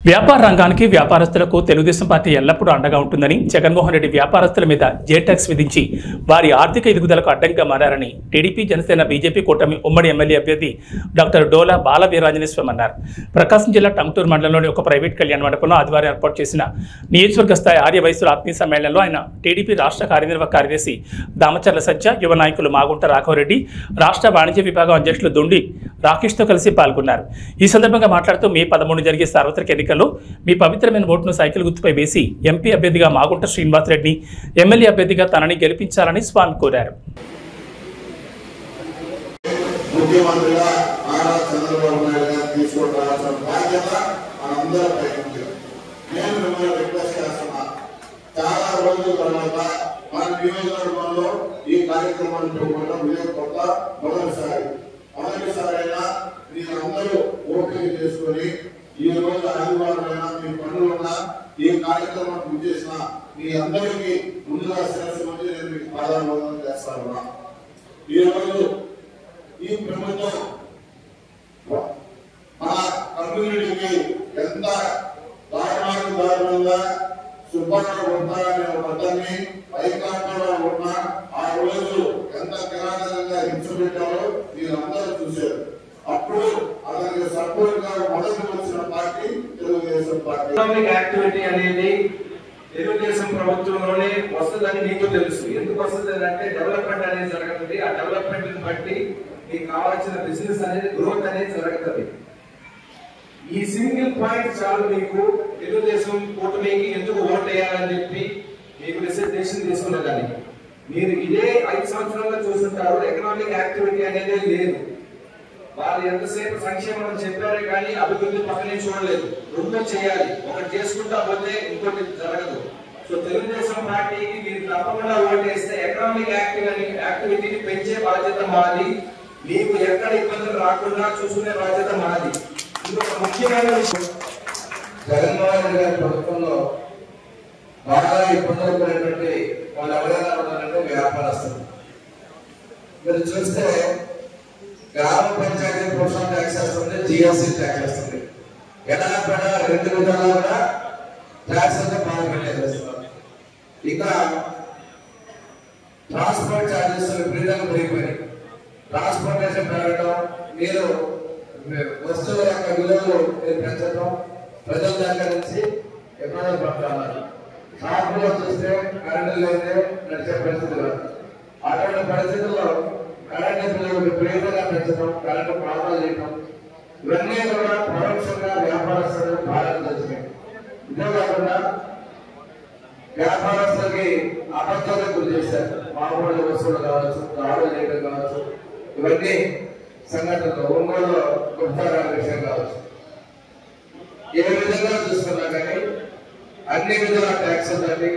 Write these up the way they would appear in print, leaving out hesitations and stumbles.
వ్యాపార రంగానికి వ్యాపారస్తులకు తెలుగుదేశం పార్టీ ఎల్లప్పుడూ అండగా ఉంటుందని జగన్మోహన్ రెడ్డి వ్యాపారస్తుల మీద జే-ట్యాక్స్ విధించి వారి ఆర్థిక ఎదుగుదలకు అడ్డంగా మారారని టీడీపీ జనసేన బీజేపీ కూటమి ఉమ్మడి ఎమ్మెల్యే అభ్యర్థి డాక్టర్ డోలా బాల వీరాంజనేయ అన్నారు. ప్రకాశం జిల్లా టంగుటూరు మండలంలోని ఒక ప్రైవేట్ కళ్యాణ మండపంలో ఆదివారం ఏర్పాటు చేసిన నియోజకవర్గ స్థాయి ఆర్య వయస్సుల ఆత్మీయ సమ్మేళనంలో ఆయన టీడీపీ రాష్ట్ర కార్యనిర్వాహక కార్యదర్శి దామచర్ల సత్య, యువ నాయకులు మాగుంట రాఘవరెడ్డి, రాష్ట్ర వాణిజ్య విభాగం అధ్యక్షులు దొండి రాకేష్తో కలిసి పాల్గొన్నారు. ఈ సందర్భంగా మాట్లాడుతూ మే 13 జరిగే సార్వత్రిక ఎన్నికల్లో మీ పవిత్రమైన ఓటును సైకిల్ గుర్తుపై వేసి ఎంపీ అభ్యర్థిగా మాగుంట శ్రీనివాసరెడ్డి, ఎమ్మెల్యే అభ్యర్థిగా తనని గెలిపించాలని స్వామి కోరారు. ఈ రోజు ఆదివారమైనా మీ పనులున్నా ఈ కార్యక్రమం చేసిన మీ అందరికీ ముందుగా శిరస్సు మంది నేను మీకు పాదాభివందనం చేస్తాను. ఈ రోజు ఈ ప్రభుత్వం మన కమ్యూనిటీకి ఎంత దారుణంగా సుబ్బన్న ఉంటారనే పద్ధతిని పైకాండలో ఉన్న ఆ రోజు ఎంత కిరాటంగా హింస పెట్టారో మీరందరూ చూశారు. అప్పుడు అతనికి సపోర్ట్ గా మొదటి వచ్చిన party Telugu Desam party. Economic activity అనేది తెలుగుదేశం ప్రభుత్వంలోనే వస్తుందని మీకు తెలుసు. ఎందుకు వస్తుంది అంటే డెవలప్మెంట్ అనేది జరుగుతుంది. ఆ డెవలప్మెంట్ ని బట్టి మీకు కావాల్సిన బిజినెస్ అనేది గ్రోత్ అనేది జరుగుతుంది. ఈ సింగిల్ పాయింట్ చాలు మీకు తెలుగుదేశం కూటమికి ఎందుకు ఓట్ వేయాలని చెప్పి మీకు డిసిషన్ తీసుకున్నదాన్ని. మీరు ఇదే 5 సంవత్సరాలుగా చూస్తుంటారు. ఎకనామిక్ యాక్టివిటీ అనేది లేదు. వాళ్ళు ఎంతసేపు సంక్షేమం చెప్పారే కానీ అభివృద్ధి పక్కనే చూడలేదు. రెండు చేయాలి, ఒకటి చేసుకుంటా పోతే ఇంకోటి జరగదు. సో తెలుగుదేశం పార్టీకి మీరు తప్పకుండా ఓటేస్తే ఎకనామిక్ యాక్టివిటీని పెంచే బాధ్యత మాది. మీకు ఎక్కడ ఇబ్బందులు రాకుండా చూసుకునే బాధ్యత మాది. ఇంకొక ముఖ్యమైన విషయం, జగన్మోహన్ రెడ్డి గారి ప్రభుత్వంలో బాగా ఇబ్బందులు పడేటువంటి వాళ్ళు ఎవరైనా ఉన్నారంటే వ్యాపారస్తులు. మీరు చూస్తే గ్రామ పంచాయతీ ప్రోత్సాహం ట్యాక్స్ వేస్తుంది, జిఎస్టీ ట్యాక్స్ వేస్తుంది. ఎడపడ 2 విధాలుగా కూడా ట్యాక్స్ అంటే బాగా ఇంకా ట్రాన్స్పోర్ట్ ఛార్జెస్ విపరీతంగా పెరిగిపోయినాయి. ట్రాన్స్పోర్టేషన్ పెరగడం, మీరు వస్తువుల యొక్క విలువలు పెంచడం, ప్రజల దగ్గర నుంచి ఇబ్బందులు పడుతున్నారు. షాపులో చూస్తే కరెంటు లేదే నడిచే పరిస్థితి కాదు. అటువంటి పరిస్థితుల్లో కరెంటు బిల్లులు విపరీతంగా పెంచడం, కరెంటు కోతలు చేయడం, ఇవన్నీ కూడా పరోక్షంగా వ్యాపారస్తులకు భారం తెచ్చినాయి. ఇదే కాకుండా వ్యాపారస్తులకి అబద్ధాలకు గురి చేశారు. మామూలు వస్తువులు కావచ్చు, దాడులు చేయడం కావచ్చు, ఇవన్నీ సంఘటనలు ఒంగోలులో గుప్తారాల విషయం కావచ్చు. ఏ విధంగా చూసుకున్నా కానీ అన్ని విధాల ట్యాక్స్ తగ్గి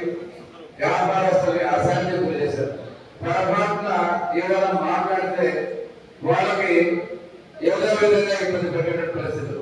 వ్యాపారస్తులకి అసహ్యం గురి చేశారు. పొరపాటున ఏదైనా మాట్లాడితే వాళ్ళకి ఏదో విధంగా ఇబ్బంది పెట్టిన పరిస్థితి.